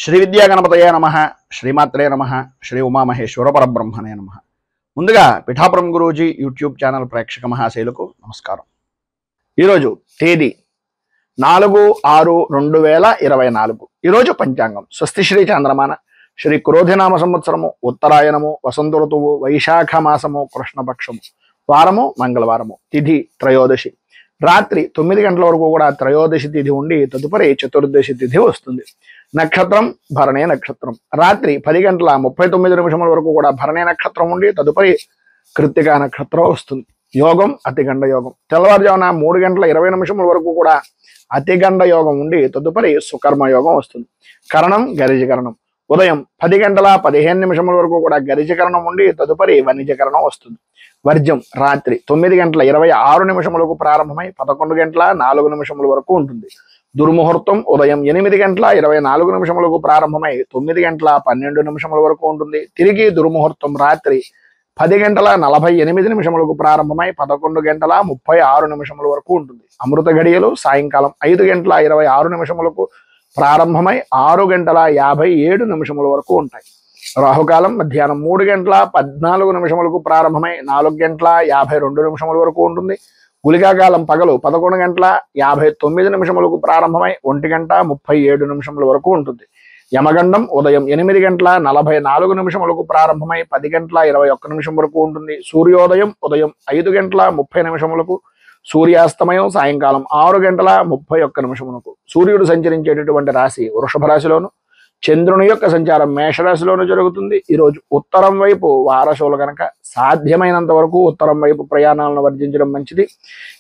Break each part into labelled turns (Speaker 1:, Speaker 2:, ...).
Speaker 1: శ్రీ విద్యా గణపతయే నమః, శ్రీమాత్రే నమః, శ్రీ ఉమామహేశ్వర పరబ్రహ్మణే నమః. ముందుగా పిఠాపురం గురూజీ యూట్యూబ్ ఛానల్ ప్రేక్షక మహాశైలకు నమస్కారం. ఈరోజు తేదీ 4/6/2024. ఈరోజు పంచాంగం స్వస్తి శ్రీ చాంద్రమాన శ్రీ క్రోధినామ సంవత్సరము, ఉత్తరాయణము, వసంత ఋతువు, వైశాఖ మాసము, కృష్ణపక్షము, వారము మంగళవారము, తిథి త్రయోదశి. రాత్రి 9 గంటల వరకు కూడా త్రయోదశి తిథి ఉండి తదుపరి చతుర్దశి తిథి వస్తుంది. నక్షత్రం భరణే నక్షత్రం. రాత్రి 10:39 వరకు కూడా భరణే నక్షత్రం ఉండి తదుపరి కృత్తికా నక్షత్రం వస్తుంది. యోగం అతిగండ యోగం. తెల్లవారుజామున 3:20 వరకు కూడా అతిగండ యోగం ఉండి తదుపరి సుకర్మ యోగం వస్తుంది. కరణం గరిజకరణం. ఉదయం 10:15 వరకు కూడా గరిజకరణం ఉండి తదుపరి వణిజకరణం వస్తుంది. వర్జ్యం రాత్రి 9:26 ప్రారంభమై 11:04 వరకు ఉంటుంది. దుర్ముహూర్తం ఉదయం 8:24 ప్రారంభమై 9:12 వరకు ఉంటుంది. తిరిగి దుర్ముహూర్తం రాత్రి 10:48 ప్రారంభమై 11:36 వరకు ఉంటుంది. అమృత గడియలు సాయంకాలం 5:26 ప్రారంభమై 6:57 వరకు ఉంటాయి. రాహుకాలం మధ్యాహ్నం 3:14 ప్రారంభమై 4:52 వరకు ఉంటుంది. గుళికాకాలం పగలు 11:59 ప్రారంభమై 1:37 వరకు ఉంటుంది. యమగండం ఉదయం 8:44 ప్రారంభమై 10:21 వరకు ఉంటుంది. సూర్యోదయం ఉదయం 5:30 సూర్యాస్తమయం సాయంకాలం 6:31 సూర్యుడు సంచరించేటటువంటి రాశి వృషభ రాశిలోను, చంద్రుని యొక్క సంచారం మేషరాశిలోను జరుగుతుంది. ఈరోజు ఉత్తరం వైపు వారసులు కనుక సాధ్యమైనంత వరకు ఉత్తరం వైపు ప్రయాణాలను వర్జించడం మంచిది.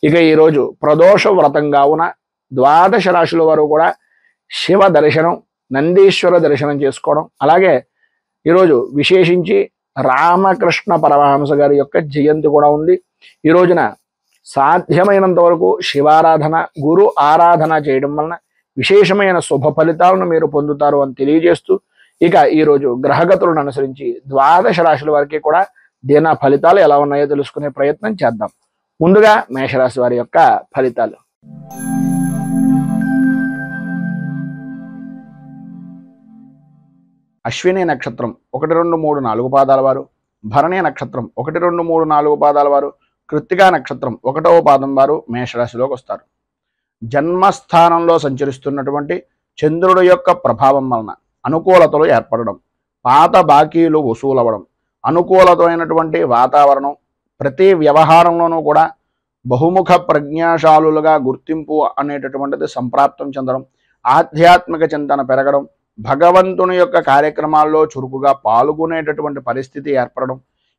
Speaker 1: ఇక ఈరోజు ప్రదోష వ్రతం కావున 12 రాశుల వారు కూడా శివ దర్శనం, నందీశ్వర దర్శనం చేసుకోవడం, అలాగే ఈరోజు విశేషించి రామకృష్ణ పరమహంస గారి యొక్క జయంతి కూడా ఉంది. ఈ రోజున సాధ్యమైనంత వరకు శివారాధన, గురు ఆరాధన చేయడం వలన విశేషమైన శుభ ఫలితాలను మీరు పొందుతారు అని తెలియజేస్తూ, ఇక ఈరోజు గ్రహగతులను అనుసరించి 12 రాశుల వారికి కూడా దిన ఫలితాలు ఎలా ఉన్నాయో తెలుసుకునే ప్రయత్నం చేద్దాం. ముందుగా మేషరాశి వారి యొక్క ఫలితాలు. అశ్విని నక్షత్రం 1, 2, 3, 4 పాదాల వారు, భరణి నక్షత్రం 1, 2, 3, 4 పాదాల వారు, కృత్తికా నక్షత్రం 1వ పాదం వారు మేషరాశిలోకి వస్తారు. జన్మస్థానంలో సంచరిస్తున్నటువంటి చంద్రుడి యొక్క ప్రభావం వలన అనుకూలతలు ఏర్పడడం, పాత బాకీలు వసూలవ్వడం, అనుకూలతమైనటువంటి వాతావరణం, ప్రతి వ్యవహారంలోనూ కూడా బహుముఖ ప్రజ్ఞాశాలులుగా గుర్తింపు అనేటటువంటిది సంప్రాప్తం చెందడం, ఆధ్యాత్మిక చింతన పెరగడం, భగవంతుని యొక్క కార్యక్రమాల్లో చురుకుగా పాల్గొనేటటువంటి పరిస్థితి ఏర్పడడం,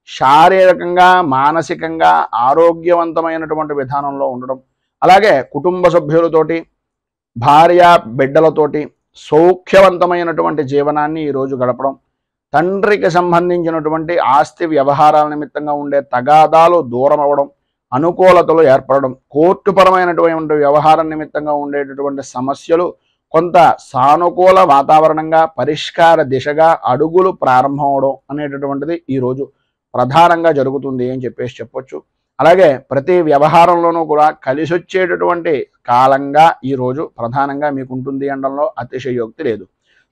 Speaker 1: శారీరకంగా మానసికంగా ఆరోగ్యవంతమైనటువంటి విధానంలో ఉండడం, అలాగే కుటుంబ సభ్యులతోటి, భార్య బిడ్డలతోటి సౌఖ్యవంతమైనటువంటి జీవనాన్ని ఈరోజు గడపడం, తండ్రికి సంబంధించినటువంటి ఆస్తి వ్యవహారాల నిమిత్తంగా ఉండే తగాదాలు దూరం అవ్వడం, అనుకూలతలు ఏర్పడడం, కోర్టుపరమైనటువంటి వ్యవహారం నిమిత్తంగా ఉండేటటువంటి సమస్యలు కొంత సానుకూల వాతావరణంగా పరిష్కార దిశగా అడుగులు ప్రారంభం అవడం అనేటటువంటిది ఈరోజు ప్రధానంగా జరుగుతుంది అని చెప్పొచ్చు. అలాగే ప్రతి వ్యవహారంలోనూ కూడా కలిసొచ్చేటటువంటి కాలంగా ఈరోజు ప్రధానంగా మీకు ఉంటుంది అనడంలో అతిశయోక్తి లేదు.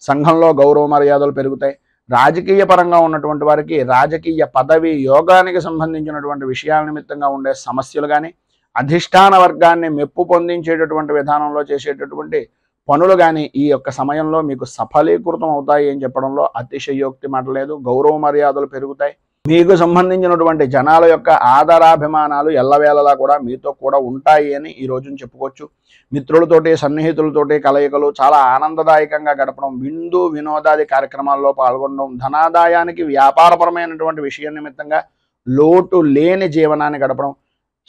Speaker 1: సంఘంలో గౌరవ మర్యాదలు పెరుగుతాయి. రాజకీయ పరంగా ఉన్నటువంటి వారికి రాజకీయ పదవి యోగానికి సంబంధించినటువంటి విషయాల నిమిత్తంగా ఉండే సమస్యలు కానీ, అధిష్టాన వర్గాన్ని మెప్పు పొందించేటటువంటి విధానంలో చేసేటటువంటి పనులు కానీ ఈ యొక్క సమయంలో మీకు సఫలీకృతం అవుతాయి అని చెప్పడంలో అతిశయోక్తి మాట లేదు. గౌరవ మర్యాదలు పెరుగుతాయి. మీకు సంబంధించినటువంటి జనాల యొక్క ఆదరాభిమానాలు ఎల్లవేళలా కూడా మీతో కూడా ఉంటాయి అని ఈ రోజున చెప్పుకోవచ్చు. మిత్రులతోటి, సన్నిహితులతోటి కలయికలు చాలా ఆనందదాయకంగా గడపడం, విందు వినోదాది కార్యక్రమాల్లో పాల్గొనడం, ధనాదాయానికి వ్యాపారపరమైనటువంటి విషయం నిమిత్తంగా లోటు లేని జీవనాన్ని గడపడం,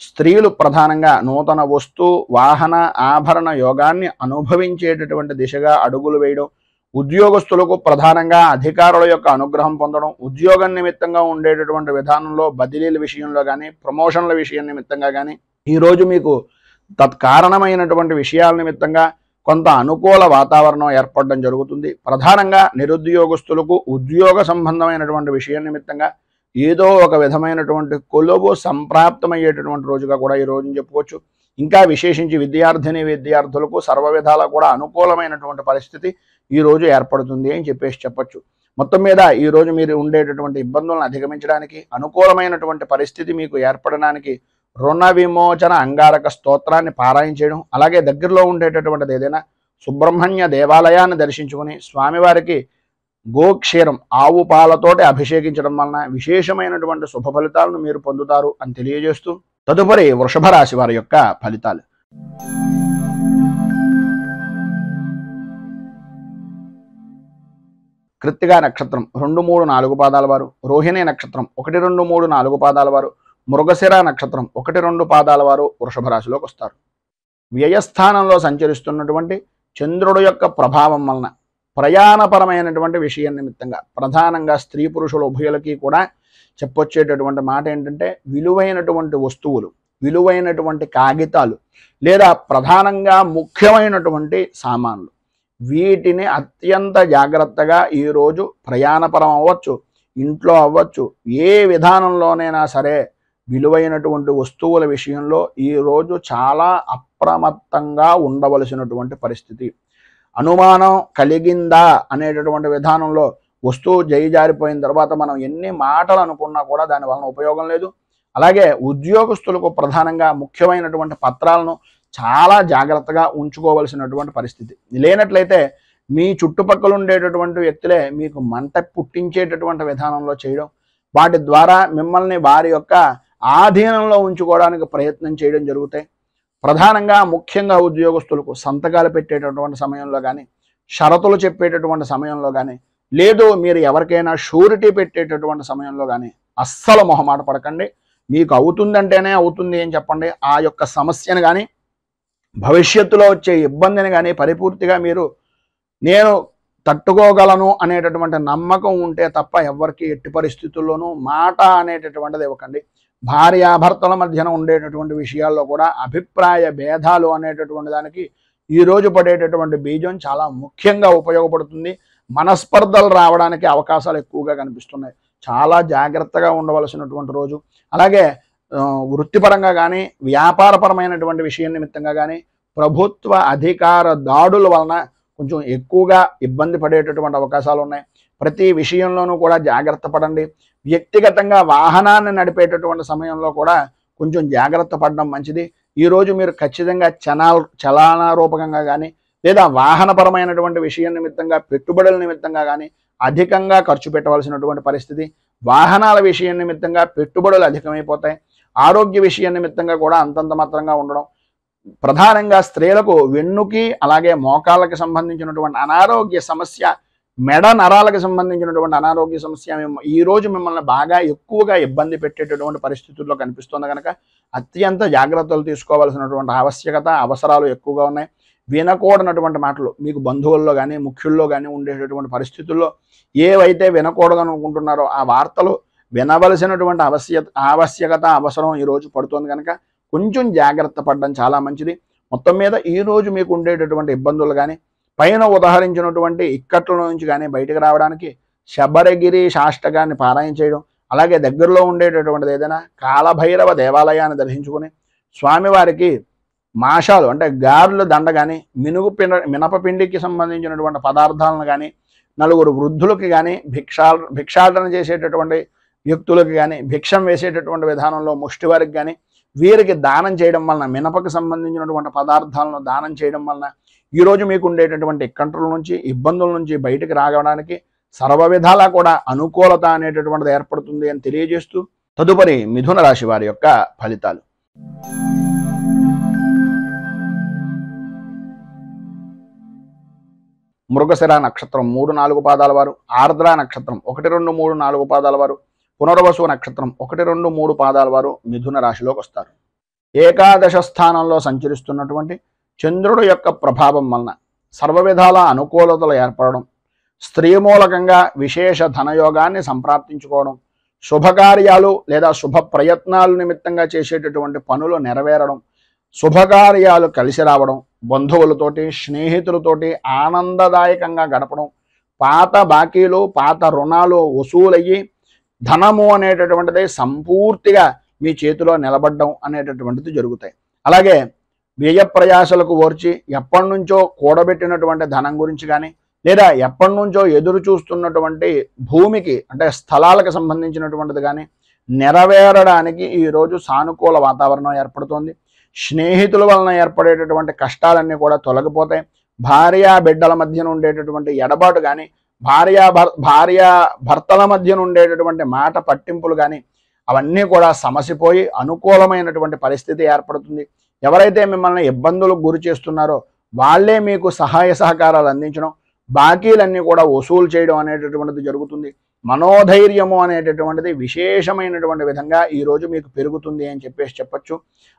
Speaker 1: స్త్రీలు ప్రధానంగా నూతన వస్తు వాహన ఆభరణ యోగాన్ని అనుభవించేటటువంటి దిశగా అడుగులు వేయడం, ఉద్యోగస్తులకు ప్రధానంగా అధికారుల యొక్క అనుగ్రహం పొందడం, ఉద్యోగం నిమిత్తంగా ఉండేటటువంటి విధానంలో బదిలీల విషయంలో కానీ, ప్రమోషన్ల విషయం నిమిత్తంగా కానీ ఈరోజు మీకు తత్కారణమైనటువంటి విషయాల నిమిత్తంగా కొంత అనుకూల వాతావరణం ఏర్పడడం జరుగుతుంది. ప్రధానంగా నిరుద్యోగస్తులకు ఉద్యోగ సంబంధమైనటువంటి విషయం నిమిత్తంగా ఏదో ఒక విధమైనటువంటి కొలువు సంప్రాప్తమయ్యేటటువంటి రోజుగా కూడా ఈ రోజుని చెప్పుకోవచ్చు. ఇంకా విశేషించి విద్యార్థిని విద్యార్థులకు సర్వ విధాలా కూడా అనుకూలమైనటువంటి పరిస్థితి ఈరోజు ఏర్పడుతుంది అని చెప్పొచ్చు. మొత్తం మీద ఈరోజు మీరు ఉండేటటువంటి ఇబ్బందులను అధిగమించడానికి, అనుకూలమైనటువంటి పరిస్థితి మీకు ఏర్పడడానికి రుణ విమోచన అంగారక స్తోత్రాన్ని పారాయణ చేయడం, అలాగే దగ్గరలో ఉండేటటువంటిది ఏదైనా సుబ్రహ్మణ్య దేవాలయాన్ని దర్శించుకుని స్వామివారికి గోక్షీరం ఆవు పాలతోటి అభిషేకించడం వలన విశేషమైనటువంటి శుభ ఫలితాలను మీరు పొందుతారు అని తెలియజేస్తూ, తదుపరి వృషభ రాశి వారి యొక్క ఫలితాలు. కృత్తికా నక్షత్రం 2, 3, 4 పాదాల వారు, రోహిణి నక్షత్రం 1, 2, 3, 4 పాదాల వారు, మృగశిర నక్షత్రం 1, 2 పాదాల వారు వృషభ రాశిలోకి వస్తారు. వ్యయస్థానంలో సంచరిస్తున్నటువంటి చంద్రుడు యొక్క ప్రభావం వలన ప్రయాణపరమైనటువంటి విషయం నిమిత్తంగా ప్రధానంగా స్త్రీ పురుషుల ఉభయులకి కూడా చెప్పొచ్చేటటువంటి మాట ఏంటంటే, విలువైనటువంటి వస్తువులు, విలువైనటువంటి కాగితాలు లేదా ప్రధానంగా ముఖ్యమైనటువంటి సామాన్లు, వీటిని అత్యంత జాగ్రత్తగా ఈరోజు ప్రయాణపరం అవ్వచ్చు, ఇంట్లో అవ్వచ్చు, ఏ విధానంలోనైనా సరే విలువైనటువంటి వస్తువుల విషయంలో ఈరోజు చాలా అప్రమత్తంగా ఉండవలసినటువంటి పరిస్థితి. అనుమానం కలిగిందా అనేటటువంటి విధానంలో వస్తువు జారిపోయిన తర్వాత మనం ఎన్ని మాటలు అనుకున్నా కూడా దాని వలన ఉపయోగం లేదు. అలాగే ఉద్యోగస్తులకు ప్రధానంగా ముఖ్యమైనటువంటి పత్రాలను చాలా జాగ్రత్తగా ఉంచుకోవలసినటువంటి పరిస్థితి. లేనట్లయితే మీ చుట్టుపక్కల ఉండేటటువంటి వ్యక్తులే మీకు మంట పుట్టించేటటువంటి విధానంలో చేయడం, వాటి ద్వారా మిమ్మల్ని వారి యొక్క ఆధీనంలో ఉంచుకోవడానికి ప్రయత్నం చేయడం జరుగుతాయి. ప్రధానంగా ముఖ్యంగా ఉద్యోగస్తులకు సంతకాలు పెట్టేటటువంటి సమయంలో కానీ, షరతులు చెప్పేటటువంటి సమయంలో కానీ, లేదు మీరు ఎవరికైనా షూరిటీ పెట్టేటటువంటి సమయంలో కానీ అస్సలు మొహమాట పడకండి. మీకు అవుతుందంటేనే అవుతుంది అని చెప్పండి. ఆ యొక్క సమస్యను కానీ భవిష్యత్తులో వచ్చే ఇబ్బందిని కానీ పరిపూర్తిగా మీరు నేను తట్టుకోగలను అనేటటువంటి నమ్మకం ఉంటే తప్ప ఎవరికి ఎట్టి పరిస్థితుల్లోనూ మాట అనేటటువంటిది ఇవ్వకండి. భార్యాభర్తల మధ్యన ఉండేటటువంటి విషయాల్లో కూడా అభిప్రాయ భేదాలు అనేటటువంటి దానికి ఈరోజు పడేటటువంటి బీజం చాలా ముఖ్యంగా ఉపయోగపడుతుంది. మనస్పర్ధలు రావడానికి అవకాశాలు ఎక్కువగా కనిపిస్తున్నాయి. చాలా జాగ్రత్తగా ఉండవలసినటువంటి రోజు. అలాగే వృత్తిపరంగా కానీ వ్యాపారపరమైనటువంటి విషయం నిమిత్తంగా కానీ ప్రభుత్వ అధికార దాడుల వలన కొంచెం ఎక్కువగా ఇబ్బంది పడేటటువంటి అవకాశాలు ఉన్నాయి. ప్రతి విషయంలోనూ కూడా జాగ్రత్త పడండి. వ్యక్తిగతంగా వాహనాన్ని నడిపేటటువంటి సమయంలో కూడా కొంచెం జాగ్రత్త పడడం మంచిది. ఈరోజు మీరు ఖచ్చితంగా చలానా రూపకంగా కానీ లేదా వాహనపరమైనటువంటి విషయం నిమిత్తంగా పెట్టుబడుల నిమిత్తంగా కానీ అధికంగా ఖర్చు పెట్టవలసినటువంటి పరిస్థితి. వాహనాల విషయం నిమిత్తంగా పెట్టుబడులు అధికమైపోతాయి. ఆరోగ్య విషయం నిమిత్తంగా కూడా అంతంత మాత్రంగా ఉండడం. ప్రధానంగా స్త్రీలకు వెన్నుకి అలాగే మోకాళ్ళకి సంబంధించినటువంటి అనారోగ్య సమస్య, మెడ నరాలకు సంబంధించినటువంటి అనారోగ్య సమస్య ఈరోజు మిమ్మల్ని బాగా ఎక్కువగా ఇబ్బంది పెట్టేటటువంటి పరిస్థితుల్లో కనిపిస్తుంది. కనుక అత్యంత జాగ్రత్తలు తీసుకోవాల్సినటువంటి ఆవశ్యకత, అవసరాలు ఎక్కువగా ఉన్నాయి. వినకూడనటువంటి మాటలు మీకు బంధువుల్లో కానీ ముఖ్యుల్లో కానీ ఉండేటటువంటి పరిస్థితుల్లో ఏవైతే వినకూడదనుకుంటున్నారో ఆ వార్తలు వినవలసినటువంటి ఆవశ్యకత, అవసరం ఈరోజు పడుతుంది. కనుక కొంచెం జాగ్రత్త పడడం చాలా మంచిది. మొత్తం మీద ఈరోజు మీకు ఉండేటటువంటి ఇబ్బందులు కానీ పైన ఉదాహరించినటువంటి ఇక్కట్ల నుంచి కానీ బయటకు రావడానికి శబరగిరి శాష్టకాన్ని పారాయణ చేయడం, అలాగే దగ్గరలో ఉండేటటువంటిది ఏదైనా కాలభైరవ దేవాలయాన్ని దర్శించుకొని స్వామివారికి మాషాలు అంటే గారెల దండ కానీ మినపపిండికి సంబంధించినటువంటి పదార్థాలను కానీ నలుగురు వృద్ధులకి కానీ భిక్షాటన చేసేటటువంటి వ్యక్తులకు కానీ భిక్షం వేసేటటువంటి విధానంలో ముష్టివారికి కానీ వీరికి దానం చేయడం వలన మినపకు సంబంధించినటువంటి పదార్థాలను దానం చేయడం వలన ఈరోజు మీకు ఉండేటటువంటి ఇక్కంట్రుల నుంచి ఇబ్బందుల నుంచి బయటకు రావడానికి సర్వ విధాలా కూడా అనుకూలత అనేటటువంటిది ఏర్పడుతుంది అని తెలియజేస్తూ తదుపరి మిథున రాశి వారి యొక్క ఫలితాలు. మృగశిర నక్షత్రం 3, 4 పాదాల వారు, ఆర్ద్ర నక్షత్రం 1, 2, 3, 4 పాదాల వారు, పునర్వసు నక్షత్రం 1, 2, 3 పాదాల వారు మిథున రాశిలోకి వస్తారు. ఏకాదశ స్థానంలో సంచరిస్తున్నటువంటి చంద్రుడు యొక్క ప్రభావం వలన సర్వ విధాల అనుకూలతలు ఏర్పడడం, స్త్రీ మూలకంగా విశేష ధనయోగాన్ని సంప్రాప్తించుకోవడం, శుభకార్యాలు లేదా శుభ ప్రయత్నాలు నిమిత్తంగా చేసేటటువంటి పనులు నెరవేరడం, శుభకార్యాలు కలిసి రావడం, బంధువులతోటి స్నేహితులతోటి ఆనందదాయకంగా గడపడం, పాత బాకీలు పాత రుణాలు వసూలయ్యి ధనము అనేటటువంటిది సంపూర్తిగా మీ చేతిలో నిలబడడం అనేటటువంటిది జరుగుతాయి. అలాగే వ్యయ ప్రయాసలకు ఓర్చి ఎప్పటి నుంచో కూడబెట్టినటువంటి ధనం గురించి కానీ లేదా ఎప్పటి నుంచో ఎదురు చూస్తున్నటువంటి భూమికి అంటే స్థలాలకు సంబంధించినటువంటిది కానీ నెరవేరడానికి ఈరోజు సానుకూల వాతావరణం ఏర్పడుతోంది. స్నేహితుల వలన ఏర్పడేటటువంటి కష్టాలన్నీ కూడా తొలగిపోతాయి. భార్య బిడ్డల మధ్యన ఉండేటటువంటి ఎడబాటు కానీ భార్య భర్తల మధ్యన ఉండేటటువంటి మాట పట్టింపులు కానీ అవన్నీ కూడా సమసిపోయి అనుకూలమైనటువంటి పరిస్థితి ఏర్పడుతుంది. ఎవరైతే మిమ్మల్ని ఇబ్బందులకు గురి చేస్తున్నారో వాళ్ళే మీకు సహాయ సహకారాలు అందించడం, బాకీలన్నీ కూడా వసూలు చేయడం అనేటటువంటిది జరుగుతుంది. మనోధైర్యము అనేటటువంటిది విశేషమైనటువంటి విధంగా ఈరోజు మీకు పెరుగుతుంది అని చెప్పొచ్చు.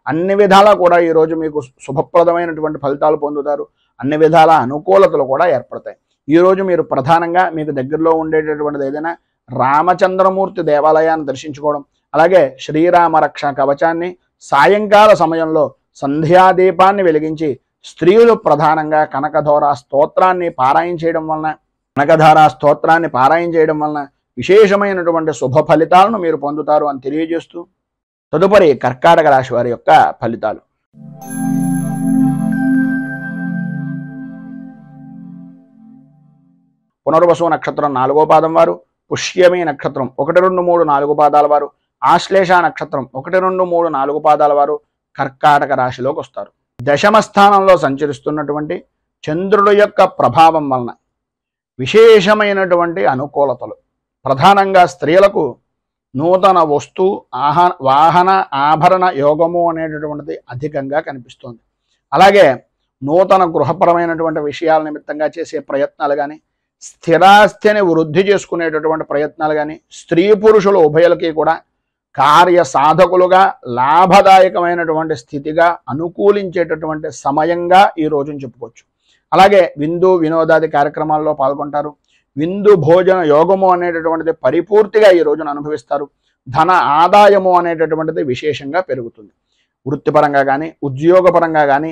Speaker 1: అన్ని విధాలా కూడా ఈరోజు మీకు శుభప్రదమైనటువంటి ఫలితాలు పొందుతారు. అన్ని విధాల అనుకూలతలు కూడా ఏర్పడతాయి. ఈరోజు మీరు ప్రధానంగా మీకు దగ్గరలో ఉండేటటువంటిది ఏదైనా రామచంద్రమూర్తి దేవాలయాన్ని దర్శించుకోవడం, అలాగే శ్రీరామ రక్ష కవచాన్ని సాయంకాల సమయంలో సంధ్యాదీపాన్ని వెలిగించి స్త్రీలు ప్రధానంగా కనకధారా స్తోత్రాన్ని పారాయణ చేయడం వలన విశేషమైనటువంటి శుభ ఫలితాలను మీరు పొందుతారు అని తెలియజేస్తూ తదుపరి కర్కాటక రాశి వారి యొక్క ఫలితాలు. పునర్వసు నక్షత్రం 4వ పాదం వారు, పుష్యమి నక్షత్రం 1, 2, 3, 4 పాదాల వారు, ఆశ్లేష నక్షత్రం 1, 2, 3, 4 పాదాల వారు కర్కాటక రాశిలోకి వస్తారు. దశమ స్థానంలో సంచరిస్తున్నటువంటి చంద్రుడి యొక్క ప్రభావం వలన విశేషమైనటువంటి అనుకూలతలు, ప్రధానంగా స్త్రీలకు నూతన వాహన ఆభరణ యోగము అనేటటువంటిది అధికంగా కనిపిస్తుంది. అలాగే నూతన గృహపరమైనటువంటి విషయాల నిమిత్తంగా చేసే ప్రయత్నాలు కానీ, స్థిరాస్తిని వృద్ధి చేసుకునేటటువంటి ప్రయత్నాలు కానీ, స్త్రీ పురుషులు ఉభయులకి కూడా కార్య సాధకులుగా లాభదాయకమైనటువంటి స్థితిగా అనుకూలించేటటువంటి సమయంగా ఈ రోజును చెప్పుకోవచ్చు. అలాగే విందు వినోదాది కార్యక్రమాల్లో పాల్గొంటారు. విందు భోజన యోగము అనేటటువంటిది పరిపూర్తిగా ఈ రోజున అనుభవిస్తారు. ధన ఆదాయము అనేటటువంటిది విశేషంగా పెరుగుతుంది. వృత్తిపరంగా కానీ, ఉద్యోగపరంగా కానీ,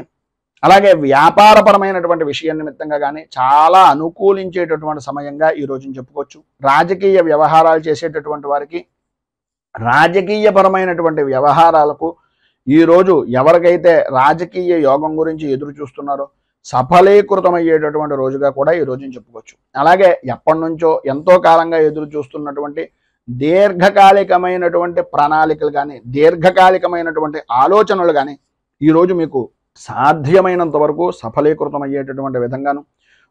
Speaker 1: అలాగే వ్యాపారపరమైనటువంటి విషయం నిమిత్తంగా కానీ చాలా అనుకూలించేటటువంటి సమయంగా ఈ రోజున చెప్పుకోవచ్చు. రాజకీయ వ్యవహారాలు చేసేటటువంటి వారికి రాజకీయపరమైనటువంటి వ్యవహారాలకు ఈరోజు ఎవరికైతే రాజకీయ యోగం గురించి ఎదురు చూస్తున్నారో సఫలీకృతమయ్యేటటువంటి రోజుగా కూడా ఈ రోజున చెప్పుకోవచ్చు. అలాగే ఎప్పటి నుంచో ఎంతో కాలంగా ఎదురు చూస్తున్నటువంటి దీర్ఘకాలికమైనటువంటి ప్రణాళికలు కానీ, దీర్ఘకాలికమైనటువంటి ఆలోచనలు కానీ ఈరోజు మీకు సాధ్యమైనంత వరకు సఫలీకృతమయ్యేటటువంటి విధంగాను,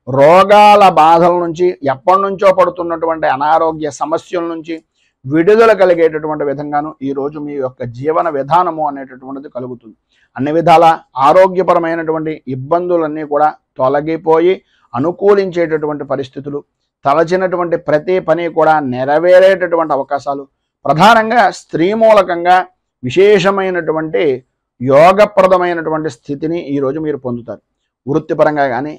Speaker 1: రోగాల బాధల నుంచి ఎప్పటి నుంచో పడుతున్నటువంటి అనారోగ్య సమస్యల నుంచి విడుదల కలిగేటటువంటి విధంగాను ఈరోజు మీ యొక్క జీవన విధానము అనేటటువంటిది కలుగుతుంది. అన్ని విధాల ఆరోగ్యపరమైనటువంటి ఇబ్బందులన్నీ కూడా తొలగిపోయి అనుకూలించేటటువంటి పరిస్థితులు, తలచినటువంటి ప్రతి పని కూడా నెరవేరేటటువంటి అవకాశాలు, ప్రధానంగా స్త్రీ మూలకంగా విశేషమైనటువంటి యోగప్రదమైనటువంటి స్థితిని ఈరోజు మీరు పొందుతారు. వృత్తిపరంగా కానీ,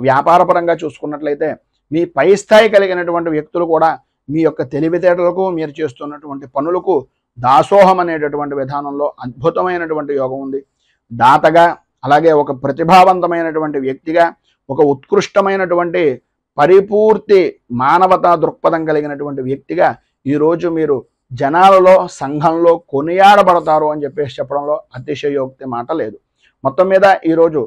Speaker 1: వ్యాపారపరంగా చూసుకున్నట్లయితే మీ పై స్థాయి కలిగినటువంటి వ్యక్తులు కూడా మీ యొక్క తెలివితేటలకు, మీరు చేస్తున్నటువంటి పనులకు దాసోహం అనేటటువంటి విధానంలో అద్భుతమైనటువంటి యోగం ఉంది. దాతగా, అలాగే ఒక ప్రతిభావంతమైనటువంటి వ్యక్తిగా, ఒక ఉత్కృష్టమైనటువంటి పరిపూర్తి మానవతా దృక్పథం కలిగినటువంటి వ్యక్తిగా ఈరోజు మీరు జనాలలో, సంఘంలో కొనియాడబడతారు అని చెప్పడంలో అతిశయోక్తి మాట లేదు. మొత్తం మీద ఈరోజు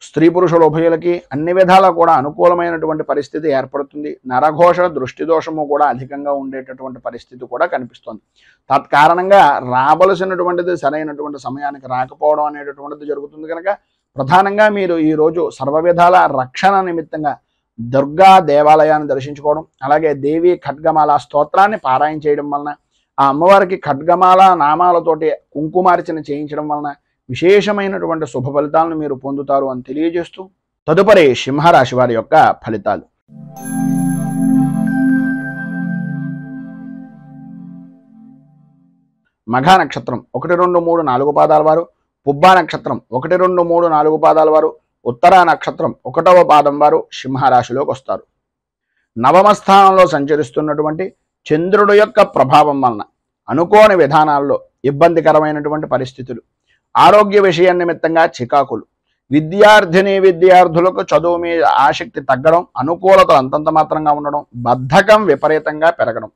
Speaker 1: స్త్రీ పురుషుల ఉభయులకి అన్ని విధాలా కూడా అనుకూలమైనటువంటి పరిస్థితి ఏర్పడుతుంది. నరఘోష దృష్టి దోషము కూడా అధికంగా ఉండేటటువంటి పరిస్థితి కూడా కనిపిస్తుంది. తత్కారణంగా రావలసినటువంటిది సరైనటువంటి సమయానికి రాకపోవడం అనేటటువంటిది జరుగుతుంది. కనుక ప్రధానంగా మీరు ఈరోజు సర్వ విధాల రక్షణ నిమిత్తంగా దుర్గా దేవాలయాన్ని దర్శించుకోవడం, అలాగే దేవి ఖడ్గమాల స్తోత్రాన్ని పారాయణ చేయడం వలన, ఆ అమ్మవారికి ఖడ్గమాల నామాలతోటి కుంకుమార్చన చేయించడం వలన విశేషమైనటువంటి శుభ ఫలితాలను మీరు పొందుతారు అని తెలియజేస్తూ తదుపరి సింహరాశి వారి యొక్క ఫలితాలు. మఘ నక్షత్రం 1, 2, 3, 4 పాదాల వారు, పుబ్బా నక్షత్రం 1, 2, 3, 4 పాదాల వారు, ఉత్తరా నక్షత్రం 1వ పాదం వారు సింహరాశిలోకి వస్తారు. నవమ స్థానంలో సంచరిస్తున్నటువంటి చంద్రుడు యొక్క ప్రభావం వలన అనుకోని విధానాల్లో ఇబ్బందికరమైనటువంటి పరిస్థితులు, ఆరోగ్య విషయం నిమిత్తంగా చికాకులు, విద్యార్థులకు చదువు మీద ఆసక్తి తగ్గడం, అనుకూలతలు అంతంత మాత్రంగా ఉండడం, బద్ధకం విపరీతంగా పెరగడం,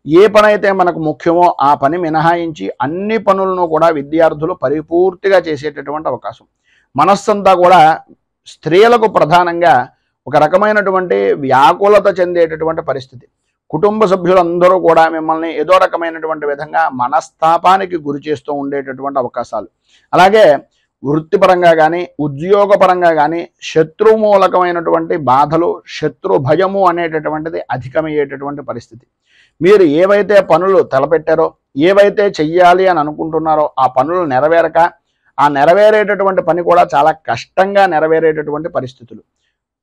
Speaker 1: ఏ పని అయితే మనకు ముఖ్యమో ఆ పని మినహాయించి అన్ని పనులను కూడా విద్యార్థులు పరిపూర్తిగా చేసేటటువంటి అవకాశం. మనస్సంతా కూడా స్త్రీలకు ప్రధానంగా ఒక రకమైనటువంటి వ్యాకులత చెందేటటువంటి పరిస్థితి. కుటుంబ సభ్యులందరూ కూడా మిమ్మల్ని ఏదో రకమైనటువంటి విధంగా మనస్తాపానికి గురి చేస్తూ ఉండేటటువంటి అవకాశాలు. అలాగే వృత్తిపరంగా కానీ ఉద్యోగపరంగా కానీ శత్రుమూలకమైనటువంటి బాధలు, శత్రు భయము అనేటటువంటిది అధికమయ్యేటటువంటి పరిస్థితి. మీరు ఏవైతే పనులు తలపెట్టారో, ఏవైతే చెయ్యాలి అని అనుకుంటున్నారో ఆ పనులు నెరవేరక, ఆ నెరవేరేటటువంటి పని కూడా చాలా కష్టంగా నెరవేరేటటువంటి పరిస్థితులు.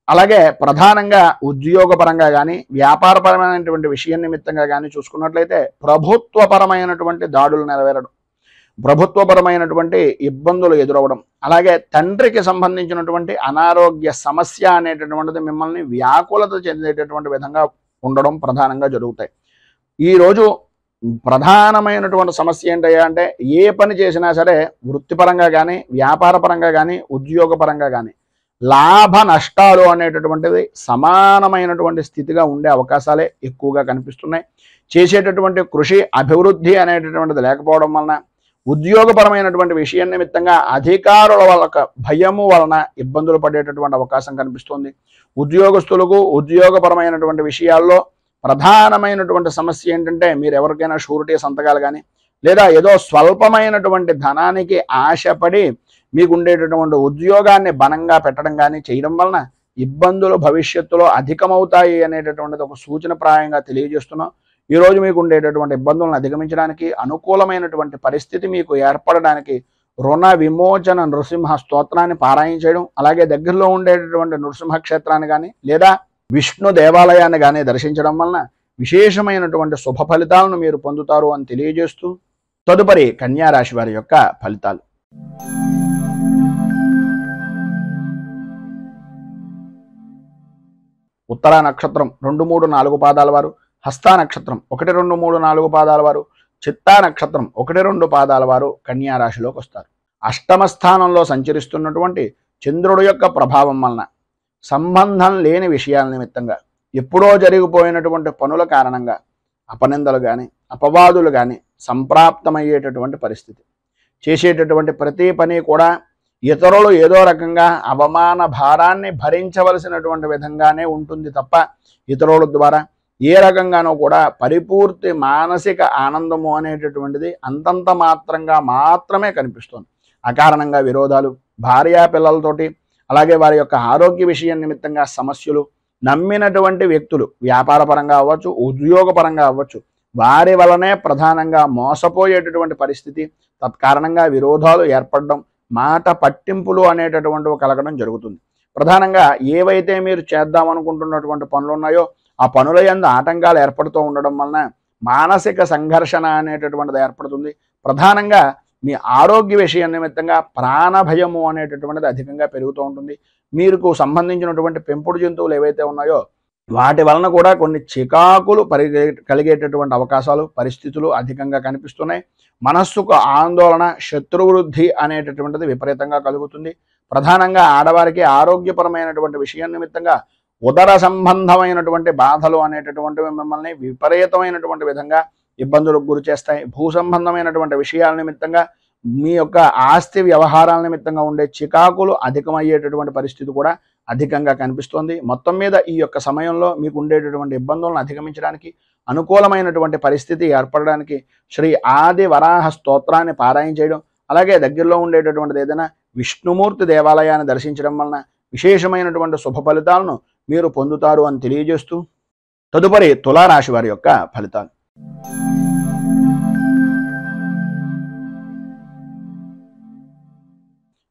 Speaker 1: అలాగే ప్రధానంగా ఉద్యోగపరంగా కానీ వ్యాపారపరమైనటువంటి విషయం నిమిత్తంగా కానీ చూసుకున్నట్లయితే ప్రభుత్వపరమైనటువంటి దాడులు నెరవేరడం, ప్రభుత్వపరమైనటువంటి ఇబ్బందులు ఎదురవ్వడం, అలాగే తండ్రికి సంబంధించినటువంటి అనారోగ్య సమస్య అనేటటువంటిది మిమ్మల్ని వ్యాకులత చెందేటటువంటి విధంగా ఉండడం ప్రధానంగా జరుగుతాయి. ఈరోజు ప్రధానమైనటువంటి సమస్య ఏంటయ్యా అంటే, ఏ పని చేసినా సరే వృత్తిపరంగా కానీ వ్యాపారపరంగా కానీ ఉద్యోగపరంగా కానీ లాభ నష్టాలు అనేటటువంటిది సమానమైనటువంటి స్థితిగా ఉండే అవకాశాలే ఎక్కువగా కనిపిస్తున్నాయి. చేసేటటువంటి కృషి అభివృద్ధి అనేటటువంటిది లేకపోవడం వలన, ఉద్యోగపరమైనటువంటి విషయం నిమిత్తంగా అధికారుల వాళ్ళ భయము వలన ఇబ్బందులు పడేటటువంటి అవకాశం కనిపిస్తుంది. ఉద్యోగస్తులకు ఉద్యోగపరమైనటువంటి విషయాల్లో ప్రధానమైనటువంటి సమస్య ఏంటంటే, మీరు ఎవరికైనా షూరిటీ సంతకాలు కానీ లేదా ఏదో స్వల్పమైనటువంటి ధనానికి ఆశపడి మీకు ఉండేటటువంటి ఉద్యోగాన్ని బలంగా పెట్టడం కానీ చేయడం వలన ఇబ్బందులు భవిష్యత్తులో అధికమవుతాయి అనేటటువంటిది ఒక సూచనప్రాయంగా తెలియజేస్తున్నాం. ఈరోజు మీకు ఉండేటటువంటి ఇబ్బందులను అధిగమించడానికి, అనుకూలమైనటువంటి పరిస్థితి మీకు ఏర్పడడానికి రుణ విమోచన నృసింహ స్తోత్రాన్ని పారాయణ చేయడం, అలాగే దగ్గరలో ఉండేటటువంటి నృసింహ క్షేత్రాన్ని కానీ లేదా విష్ణు దేవాలయాన్ని కానీ దర్శించడం వలన విశేషమైనటువంటి శుభ ఫలితాలను మీరు పొందుతారు అని తెలియజేస్తూ, తదుపరి కన్యా రాశి వారి యొక్క ఫలితాలు. ఉత్తరా నక్షత్రం 2, 3, 4 పాదాల వారు, హస్తా నక్షత్రం 1, 2, 3, 4 పాదాల వారు, చిత్తా నక్షత్రం 1, 2 పాదాల వారు కన్యా రాశిలోకి వస్తారు. అష్టమ స్థానంలో సంచరిస్తున్నటువంటి చంద్రుడి యొక్క ప్రభావం వలన సంబంధం లేని విషయాల నిమిత్తంగా, ఎప్పుడో జరిగిపోయినటువంటి పనుల కారణంగా అపనిందలు కానీ అపవాదులు కానీ సంప్రాప్తమయ్యేటటువంటి పరిస్థితి. చేసేటటువంటి ప్రతి పని కూడా ఇతరులు ఏదో రకంగా అవమాన భారాన్ని భరించవలసినటువంటి విధంగానే ఉంటుంది తప్ప ఇతరుల ద్వారా ఏ రకంగానూ కూడా పరిపూర్తి మానసిక ఆనందము అనేటటువంటిది అంతంత మాత్రంగా మాత్రమే కనిపిస్తుంది. అకారణంగా విరోధాలు, భార్యా పిల్లలతోటి, అలాగే వారి యొక్క ఆరోగ్య విషయం నిమిత్తంగా సమస్యలు, నమ్మినటువంటి వ్యక్తులు వ్యాపారపరంగా అవ్వచ్చు ఉద్యోగపరంగా అవ్వచ్చు వారి వలనే ప్రధానంగా మోసపోయేటటువంటి పరిస్థితి, తత్కారణంగా విరోధాలు ఏర్పడడం, మాట పట్టింపులు అనేటటువంటివి కలగడం జరుగుతుంది. ప్రధానంగా ఏవైతే మీరు చేద్దామనుకుంటున్నటువంటి పనులు ఉన్నాయో ఆ పనుల యందు ఆటంకాలు ఏర్పడుతూ ఉండడం వలన మానసిక సంఘర్షణ అనేటటువంటిది ఏర్పడుతుంది. ప్రధానంగా మీ ఆరోగ్య విషయం నిమిత్తంగా ప్రాణభయము అనేటటువంటిది అధికంగా పెరుగుతూ ఉంటుంది. మీకు సంబంధించినటువంటి పెంపుడు జంతువులు ఏవైతే ఉన్నాయో వాటి వలన కూడా కొన్ని చికాకులు కలిగేటటువంటి అవకాశాలు, పరిస్థితులు అధికంగా కనిపిస్తున్నాయి. మనస్సుకు ఆందోళన, శత్రువృద్ధి అనేటటువంటిది విపరీతంగా కలుగుతుంది. ప్రధానంగా ఆడవారికి ఆరోగ్యపరమైనటువంటి విషయం నిమిత్తంగా ఉదర సంబంధమైనటువంటి బాధలు అనేటటువంటివి మిమ్మల్ని విపరీతమైనటువంటి విధంగా ఇబ్బందులకు గురి చేస్తాయి. భూ సంబంధమైనటువంటి విషయాల నిమిత్తంగా మీ యొక్క ఆస్తి వ్యవహారాల నిమిత్తంగా ఉండే చికాకులు అధికమయ్యేటటువంటి పరిస్థితి కూడా అధికంగా కనిపిస్తోంది. మొత్తం మీద ఈ యొక్క సమయంలో మీకు ఉండేటటువంటి ఇబ్బందులను అధిగమించడానికి, అనుకూలమైనటువంటి పరిస్థితి ఏర్పడడానికి శ్రీ ఆది వరాహ స్తోత్రాన్ని పారాయణ చేయడం, అలాగే దగ్గరలో ఉండేటటువంటిది ఏదైనా విష్ణుమూర్తి దేవాలయాన్ని దర్శించడం వలన విశేషమైనటువంటి శుభ ఫలితాలను మీరు పొందుతారు అని తెలియజేస్తూ, తదుపరి తులారాశి వారి యొక్క ఫలితాలు.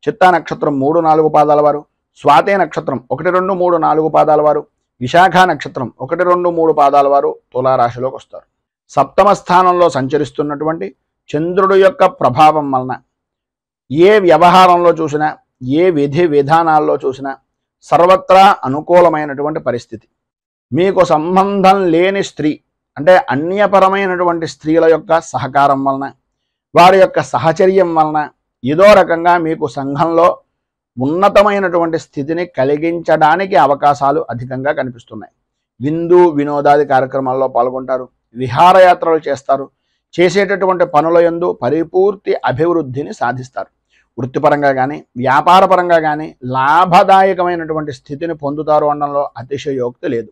Speaker 1: చిత్తా నక్షత్రం 3, 4 పాదాల వారు, స్వాతే నక్షత్రం 1, 2, 3, 4 పాదాల వారు, విశాఖ నక్షత్రం 1, 2, 3 పాదాల వారు తులారాశిలోకి వస్తారు. సప్తమ స్థానంలో సంచరిస్తున్నటువంటి చంద్రుడు యొక్క ప్రభావం వలన ఏ వ్యవహారంలో చూసినా, ఏ విధి విధానాల్లో చూసినా సర్వత్రా అనుకూలమైనటువంటి పరిస్థితి. మీకు సంబంధం లేని స్త్రీ అంటే అన్యపరమైనటువంటి స్త్రీల యొక్క సహకారం వలన, వారి యొక్క సహచర్యం వలన ఏదో రకంగా మీకు సంఘంలో ఉన్నతమైనటువంటి స్థితిని కలిగించడానికి అవకాశాలు అధికంగా కనిపిస్తున్నాయి. విందు వినోదాది కార్యక్రమాల్లో పాల్గొంటారు, విహారయాత్రలు చేస్తారు, చేసేటటువంటి పనుల యందు పరిపూర్తి అభివృద్ధిని సాధిస్తారు. వృత్తిపరంగా కానీ వ్యాపారపరంగా కానీ లాభదాయకమైనటువంటి స్థితిని పొందుతారు అనడంలో అతిశయోక్తి లేదు.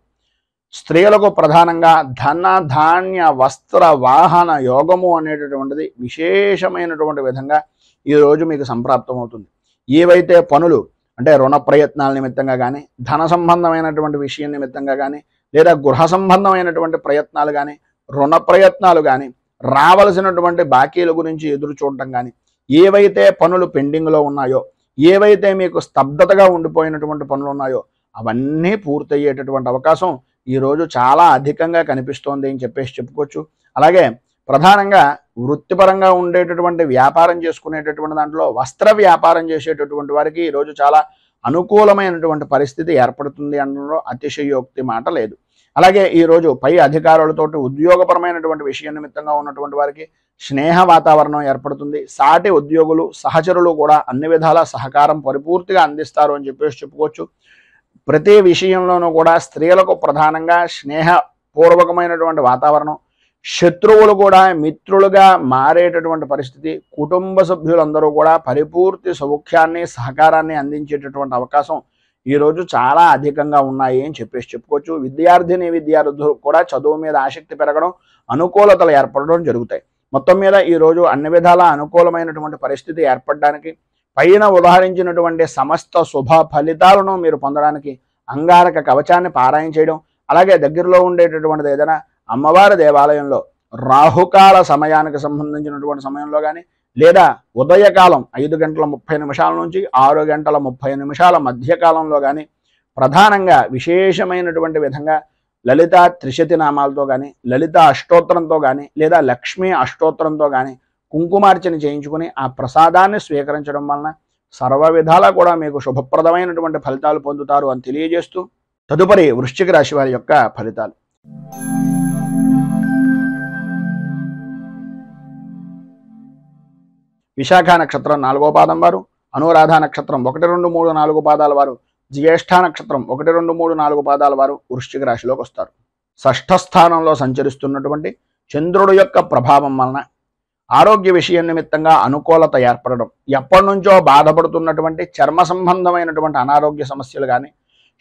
Speaker 1: స్త్రీలకు ప్రధానంగా ధన ధాన్య వస్త్ర వాహన యోగము అనేటటువంటిది విశేషమైనటువంటి విధంగా ఈరోజు మీకు సంప్రాప్తమవుతుంది. ఏవైతే పనులు అంటే రుణ ప్రయత్నాల నిమిత్తంగా కానీ ధన సంబంధమైనటువంటి విషయం నిమిత్తంగా కానీ లేదా గృహ సంబంధమైనటువంటి ప్రయత్నాలు కానీ రుణ ప్రయత్నాలు కానీ రావలసినటువంటి బాకీల గురించి ఎదురు చూడటం కానీ ఏవైతే పనులు పెండింగ్లో ఉన్నాయో ఏవైతే మీకు స్తబ్దతగా ఉండిపోయినటువంటి పనులు ఉన్నాయో అవన్నీ పూర్తయ్యేటటువంటి అవకాశం ఈరోజు చాలా అధికంగా కనిపిస్తోంది అని చెప్పేసి చెప్పుకోవచ్చు. అలాగే ప్రధానంగా వృత్తిపరంగా ఉండేటటువంటి వ్యాపారం చేసుకునేటటువంటి దాంట్లో వస్త్ర వ్యాపారం చేసేటటువంటి వారికి ఈరోజు చాలా అనుకూలమైనటువంటి పరిస్థితి ఏర్పడుతుంది అనడంలో అతిశయోక్తి మాట లేదు. అలాగే ఈరోజు పై అధికారులతోటి ఉద్యోగపరమైనటువంటి విషయం నిమిత్తంగా ఉన్నటువంటి వారికి స్నేహ వాతావరణం ఏర్పడుతుంది. సాటి ఉద్యోగులు సహచరులు కూడా అన్ని విధాల సహకారం పరిపూర్తిగా అందిస్తారు అని చెప్పేసి చెప్పుకోవచ్చు. ప్రతి విషయంలోనూ కూడా స్త్రీలకు ప్రధానంగా స్నేహపూర్వకమైనటువంటి వాతావరణం, శత్రువులు కూడా మిత్రులుగా మారేటటువంటి పరిస్థితి, కుటుంబ సభ్యులందరూ కూడా పరిపూర్తి సౌఖ్యాన్ని సహకారాన్ని అందించేటటువంటి అవకాశం ఈరోజు చాలా అధికంగా ఉన్నాయి అని చెప్పేసి చెప్పుకోవచ్చు. విద్యార్థులు కూడా చదువు మీద ఆసక్తి పెరగడం, అనుకూలతలు ఏర్పడడం జరుగుతాయి. మొత్తం మీద ఈరోజు అన్ని విధాల అనుకూలమైనటువంటి పరిస్థితి ఏర్పడడానికి పైన ఉదాహరించినటువంటి సమస్త శుభ ఫలితాలను మీరు పొందడానికి అంగారక కవచాన్ని పారాయణ చేయడం, అలాగే దగ్గరలో ఉండేటటువంటిది ఏదైనా అమ్మవారి దేవాలయంలో రాహుకాల సమయానికి సంబంధించినటువంటి సమయంలో కానీ లేదా ఉదయకాలం 5:30 నుంచి 6:30 మధ్యకాలంలో కానీ ప్రధానంగా విశేషమైనటువంటి విధంగా లలిత త్రిశతి నామాలతో కానీ లలిత అష్టోత్తరంతో కానీ లేదా లక్ష్మీ అష్టోత్తరంతో కానీ కుంకుమార్చన చేయించుకుని ఆ ప్రసాదాన్ని స్వీకరించడం వలన సర్వ విధాలా కూడా మీకు శుభప్రదమైనటువంటి ఫలితాలు పొందుతారు అని తెలియజేస్తూ తదుపరి వృశ్చిక రాశి వారి యొక్క ఫలితాలు. విశాఖ నక్షత్రం 4వ పాదం వారు, అనురాధ నక్షత్రం 1, 2, 3, 4 పాదాల వారు, జ్యేష్ఠ నక్షత్రం 1, 2, 3, 4 పాదాల వారు వృశ్చిక రాశిలోకి వస్తారు. షష్ఠ స్థానంలో సంచరిస్తున్నటువంటి చంద్రుడు యొక్క ప్రభావం వలన ఆరోగ్య విషయం నిమిత్తంగా అనుకూలత ఏర్పడడం, ఎప్పటి నుంచో బాధపడుతున్నటువంటి చర్మ సంబంధమైనటువంటి అనారోగ్య సమస్యలు కానీ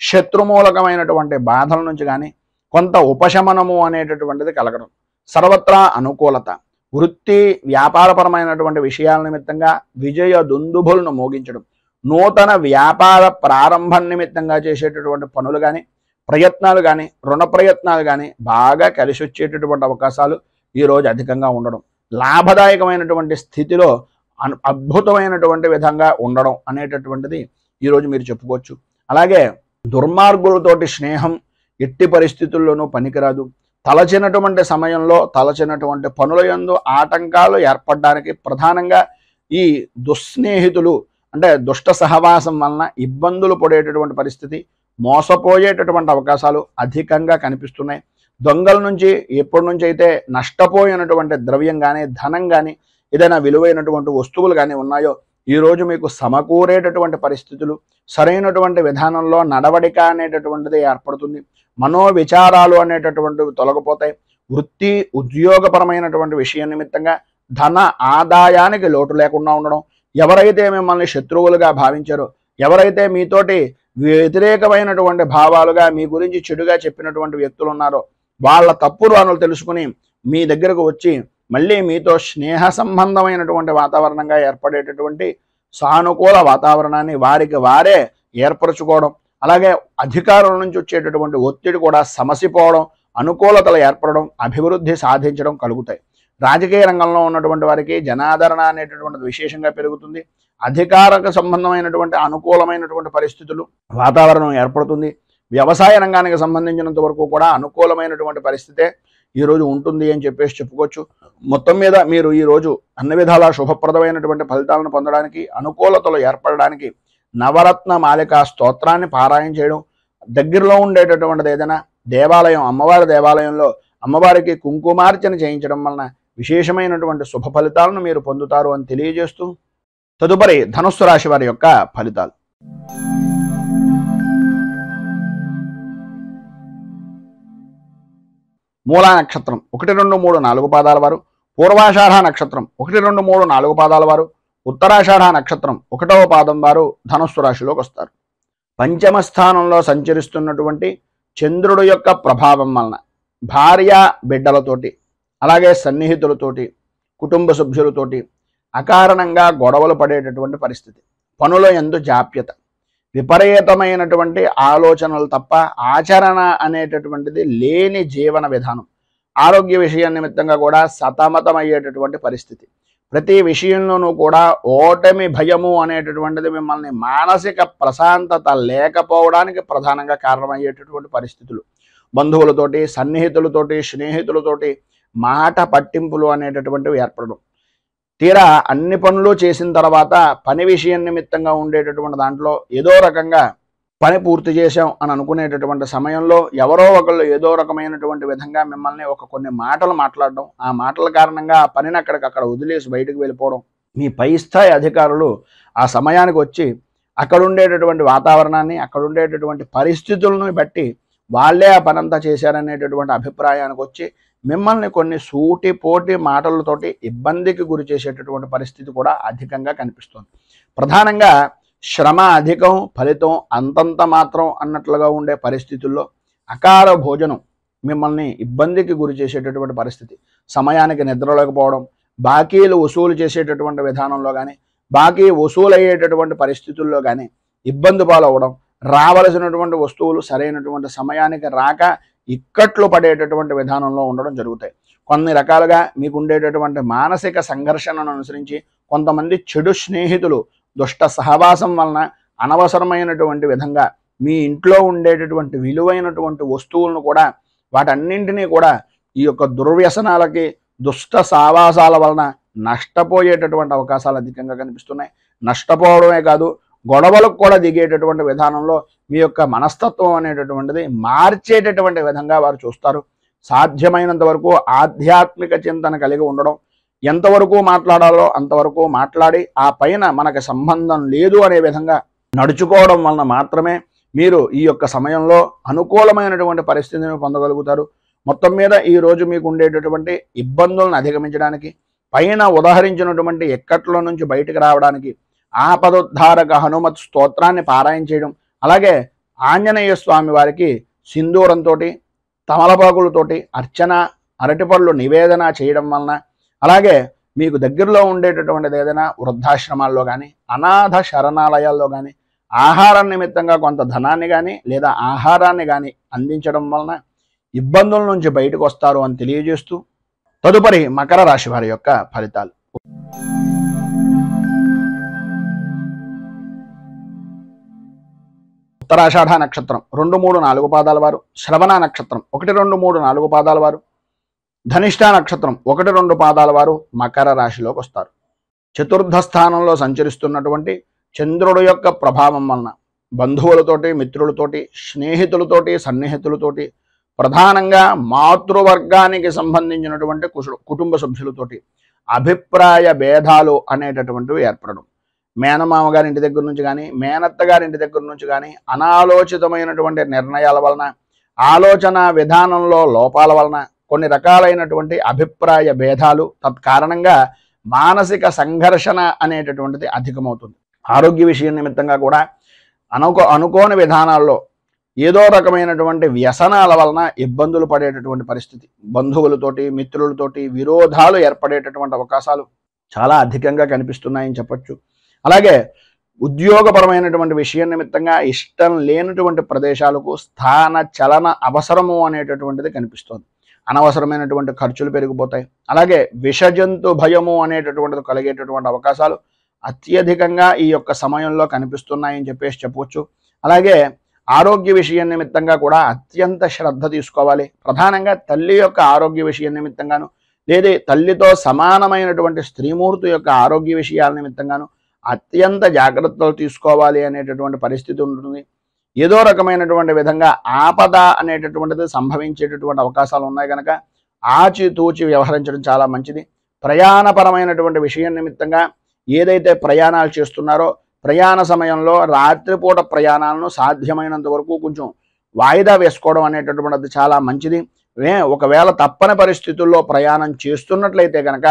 Speaker 1: శత్రుమూలకమైనటువంటి బాధల నుంచి కానీ కొంత ఉపశమనము అనేటటువంటిది కలగడం, సర్వత్రా అనుకూలత, వృత్తి వ్యాపారపరమైనటువంటి విషయాల నిమిత్తంగా విజయ దుందుభులను మోగించడం, నూతన వ్యాపార ప్రారంభం నిమిత్తంగా చేసేటటువంటి పనులు కానీ ప్రయత్నాలు కానీ రుణ ప్రయత్నాలు కానీ బాగా కలిసి వచ్చేటటువంటి అవకాశాలు ఈరోజు అధికంగా ఉండడం, లాభదాయకమైనటువంటి స్థితిలో అద్భుతమైనటువంటి విధంగా ఉండడం అనేటటువంటిది ఈరోజు మీరు చెప్పుకోవచ్చు. అలాగే దుర్మార్గులతోటి స్నేహం ఎట్టి పరిస్థితుల్లోనూ పనికిరాదు. తలచినటువంటి సమయంలో తలచినటువంటి పనుల యందు ఆటంకాలు ఏర్పడడానికి ప్రధానంగా ఈ దుస్నేహితులు అంటే దుష్ట సహవాసం వలన ఇబ్బందులు పడేటటువంటి పరిస్థితి, మోసపోయేటటువంటి అవకాశాలు అధికంగా కనిపిస్తున్నాయి. దొంగల నుంచి ఎప్పటి నుంచి అయితే నష్టపోయినటువంటి ద్రవ్యం కానీ ధనం కానీ ఏదైనా విలువైనటువంటి వస్తువులు కానీ ఉన్నాయో ఈరోజు మీకు సమకూరేటటువంటి పరిస్థితులు, సరైనటువంటి విధానంలో నడవడిక అనేటటువంటిది ఏర్పడుతుంది. మనోవిచారాలు అనేటటువంటివి తొలగిపోతాయి. వృత్తి ఉద్యోగపరమైనటువంటి విషయం నిమిత్తంగా ధన ఆదాయానికి లోటు లేకుండా ఉండడం, ఎవరైతే మిమ్మల్ని శత్రువులుగా భావించారో ఎవరైతే మీతోటి వ్యతిరేకమైనటువంటి భావాలుగా మీ గురించి చెడుగా చెప్పినటువంటి వ్యక్తులు ఉన్నారో వాళ్ళ తప్పులు వాళ్ళు తెలుసుకుని మీ దగ్గరకు వచ్చి మళ్ళీ మీతో స్నేహ సంబంధమైనటువంటి వాతావరణంగా ఏర్పడేటటువంటి సానుకూల వాతావరణాన్ని వారికి వారే ఏర్పరచుకోవడం, అలాగే అధికారుల నుంచి వచ్చేటటువంటి ఒత్తిడి కూడా సమసిపోవడం, అనుకూలతలు ఏర్పడడం, అభివృద్ధి సాధించడం కలుగుతాయి. రాజకీయ రంగంలో ఉన్నటువంటి వారికి జనాదరణ అనేటటువంటిది విశేషంగా పెరుగుతుంది. అధికారకు సంబంధమైనటువంటి అనుకూలమైనటువంటి పరిస్థితులు వాతావరణం ఏర్పడుతుంది. వ్యవసాయ రంగానికి సంబంధించినంత వరకు కూడా అనుకూలమైనటువంటి పరిస్థితే ఈరోజు ఉంటుంది అని చెప్పేసి చెప్పుకోవచ్చు. మొత్తం మీద మీరు ఈరోజు అన్ని విధాలా శుభప్రదమైనటువంటి ఫలితాలను పొందడానికి అనుకూలతలు ఏర్పడడానికి నవరత్న మాలిక స్తోత్రాన్ని పారాయణ చేయడం, దగ్గరలో ఉండేటటువంటిది ఏదైనా దేవాలయం అమ్మవారి దేవాలయంలో అమ్మవారికి కుంకుమార్చన చేయించడం వలన విశేషమైనటువంటి శుభ ఫలితాలను మీరు పొందుతారు అని తెలియజేస్తూ తదుపరి ధనుస్సు రాశి వారి యొక్క ఫలితాలు. మూలా నక్షత్రం 1, 2, 3, 4 పాదాల వారు, పూర్వాషాఢ నక్షత్రం 1, 2, 3, 4 పాదాల వారు ఉత్తరాషాఢ నక్షత్రం 1వ పాదం వారు ధనుస్సు రాశిలోకి వస్తారు. పంచమ స్థానంలో సంచరిస్తున్నటువంటి చంద్రుడు యొక్క ప్రభావం వలన భార్య బిడ్డలతోటి, అలాగే సన్నిహితులతోటి, కుటుంబ సభ్యులతోటి అకారణంగా గొడవలు పడేటటువంటి పరిస్థితి, పనుల యందు జాప్యత, విపరీతమైనటువంటి ఆలోచనలు తప్ప ఆచరణ అనేటటువంటిది లేని జీవన విధానం, ఆరోగ్య విషయం నిమిత్తంగా కూడా సతమతమయ్యేటటువంటి పరిస్థితి, ప్రతి విషయంలోనూ కూడా ఓటమి భయము అనేటటువంటిది మిమ్మల్ని మానసిక ప్రశాంతత లేకపోవడానికి ప్రధానంగా కారణమయ్యేటటువంటి పరిస్థితులు, బంధువులతోటి, సన్నిహితులతోటి, స్నేహితులతోటి మాట పట్టింపులు అనేటటువంటివి ఏర్పడడం, తీరా అన్ని పనులు చేసిన తర్వాత పని విషయం నిమిత్తంగా ఉండేటటువంటి దాంట్లో ఏదో రకంగా పని పూర్తి చేశాం అని అనుకునేటటువంటి సమయంలో ఎవరో ఒకళ్ళు ఏదో రకమైనటువంటి విధంగా మిమ్మల్ని కొన్ని మాటలు మాట్లాడడం, ఆ మాటల కారణంగా ఆ పనిని అక్కడికక్కడ వదిలేసి బయటకు వెళ్ళిపోవడం, మీ పై స్థాయి అధికారులు ఆ సమయానికి వచ్చి అక్కడ ఉండేటటువంటి వాతావరణాన్ని, అక్కడ ఉండేటటువంటి పరిస్థితులను బట్టి వాళ్ళే ఆ పనంతా చేశారనేటటువంటి అభిప్రాయానికి వచ్చి మిమ్మల్ని కొన్ని సూటిపోటి మాటలతోటి ఇబ్బందికి గురి చేసేటటువంటి పరిస్థితి కూడా అధికంగా కనిపిస్తుంది. ప్రధానంగా శ్రమ అధికం, ఫలితం అంతంత మాత్రం అన్నట్లుగా ఉండే పరిస్థితుల్లో అకాల భోజనం మిమ్మల్ని ఇబ్బందికి గురి చేసేటటువంటి పరిస్థితి, సమయానికి నిద్రలేకపోవడం, బాకీలు వసూలు చేసేటటువంటి విధానంలో కానీ, బాకీ వసూలు అయ్యేటటువంటి పరిస్థితుల్లో కానీ ఇబ్బంది పాలవడం, రావలసినటువంటి వస్తువులు సరైనటువంటి సమయానికి రాక ఇక్కట్లు పడేటటువంటి విధానంలో ఉండడం జరుగుతాయి. కొన్ని రకాలుగా మీకు ఉండేటటువంటి మానసిక సంఘర్షణను అనుసరించి కొంతమంది చెడు స్నేహితులు దుష్ట సహవాసం వలన అనవసరమైనటువంటి విధంగా మీ ఇంట్లో ఉండేటటువంటి విలువైనటువంటి వస్తువులను కూడా వాటన్నింటినీ కూడా ఈ యొక్క దుర్వ్యసనాలకి, దుష్ట సావాసాల వలన నష్టపోయేటటువంటి అవకాశాలు అధికంగా కనిపిస్తున్నాయి. నష్టపోవడమే కాదు, గొడవలకు కూడా దిగేటటువంటి విధానంలో మీ యొక్క మనస్తత్వం అనేటటువంటిది మార్చేటటువంటి విధంగా వారు చూస్తారు. సాధ్యమైనంత వరకు ఆధ్యాత్మిక చింతన కలిగి ఉండడం, ఎంతవరకు మాట్లాడాలో అంతవరకు మాట్లాడి ఆ పైన మనకు సంబంధం లేదు అనే విధంగా నడుచుకోవడం వలన మాత్రమే మీరు ఈ యొక్క సమయంలో అనుకూలమైనటువంటి పరిస్థితిని పొందగలుగుతారు. మొత్తం మీద ఈరోజు మీకు ఉండేటటువంటి ఇబ్బందులను అధిగమించడానికి, పైన ఉదాహరించినటువంటి ఎక్కట్ల నుంచి బయటకు రావడానికి ఆపదోద్ధారక హనుమత్ స్తోత్రాన్ని పారాయణ చేయడం, అలాగే ఆంజనేయ స్వామి వారికి సింధూరంతో, తమలపాకులతోటి అర్చన, అరటిపళ్ళు నివేదన చేయడం వలన, అలాగే మీకు దగ్గరలో ఉండేటటువంటిది ఏదైనా వృద్ధాశ్రమాల్లో కానీ, అనాథ శరణాలయాల్లో కానీ ఆహారం నిమిత్తంగా కొంత ధనాన్ని కానీ లేదా ఆహారాన్ని కానీ అందించడం వలన ఇబ్బందుల నుంచి బయటకు వస్తారు అని తెలియజేస్తూ, తదుపరి మకర రాశి వారి యొక్క ఫలితాలు. ఉత్తరాషాఢ నక్షత్రం 2, 3, 4 పాదాల వారు, శ్రవణ నక్షత్రం 1, 2, 3, 4 పాదాల వారు, ధనిష్ఠ నక్షత్రం 1, 2 పాదాల వారు మకర రాశిలోకి వస్తారు. చతుర్థ స్థానంలో సంచరిస్తున్నటువంటి చంద్రుడు యొక్క ప్రభావం వలన బంధువులతోటి, మిత్రులతోటి, స్నేహితులతోటి, సన్నిహితులతోటి, ప్రధానంగా మాతృవర్గానికి సంబంధించినటువంటి కుటుంబ సభ్యులతోటి అభిప్రాయ భేదాలు అనేటటువంటివి ఏర్పడడం, మేనమామ గారి ఇంటి దగ్గర నుంచి కానీ, మేనత్త గారి ఇంటి దగ్గర నుంచి కానీ అనాలోచితమైనటువంటి నిర్ణయాల వలన, ఆలోచన విధానంలో లోపాల వలన కొన్ని రకాలైనటువంటి అభిప్రాయ భేదాలు, తత్కారణంగా మానసిక సంఘర్షణ అనేటటువంటిది అధికమవుతుంది. ఆరోగ్య విషయం నిమిత్తంగా కూడా అనుకోని విధానాల్లో ఏదో రకమైనటువంటి వ్యసనాల వలన ఇబ్బందులు పడేటటువంటి పరిస్థితి, బంధువులతోటి, మిత్రులతోటి విరోధాలు ఏర్పడేటటువంటి అవకాశాలు చాలా అధికంగా కనిపిస్తున్నాయని చెప్పచ్చు. అలాగే ఉద్యోగపరమైనటువంటి విషయం నిమిత్తంగా ఇష్టం లేనటువంటి ప్రదేశాలకు స్థాన చలన అవసరము అనేటటువంటిది కనిపిస్తుంది. అనవసరమైనటువంటి ఖర్చులు పెరిగిపోతాయి. అలాగే విషజంతు భయము అనేటటువంటిది కలిగేటటువంటి అవకాశాలు అత్యధికంగా ఈ యొక్క సమయంలో కనిపిస్తున్నాయని చెప్పవచ్చు. అలాగే ఆరోగ్య విషయం నిమిత్తంగా కూడా అత్యంత శ్రద్ధ తీసుకోవాలి. ప్రధానంగా తల్లి యొక్క ఆరోగ్య విషయం నిమిత్తంగాను, లేదా తల్లితో సమానమైనటువంటి స్త్రీమూర్తి యొక్క ఆరోగ్య విషయాల నిమిత్తంగాను అత్యంత జాగ్రత్తలు తీసుకోవాలి అనేటటువంటి పరిస్థితి ఉంటుంది. ఏదో రకమైనటువంటి విధంగా ఆపద అనేటటువంటిది సంభవించేటటువంటి అవకాశాలు ఉన్నాయి కనుక ఆచితూచి వ్యవహరించడం చాలా మంచిది. ప్రయాణపరమైనటువంటి విషయం నిమిత్తంగా ఏదైతే ప్రయాణాలు చేస్తున్నారో ప్రయాణ సమయంలో రాత్రిపూట ప్రయాణాలను సాధ్యమైనంత వరకు కొంచెం వాయిదా వేసుకోవడం అనేటటువంటిది చాలా మంచిది. ఒకవేళ తప్పని పరిస్థితుల్లో ప్రయాణం చేస్తున్నట్లయితే కనుక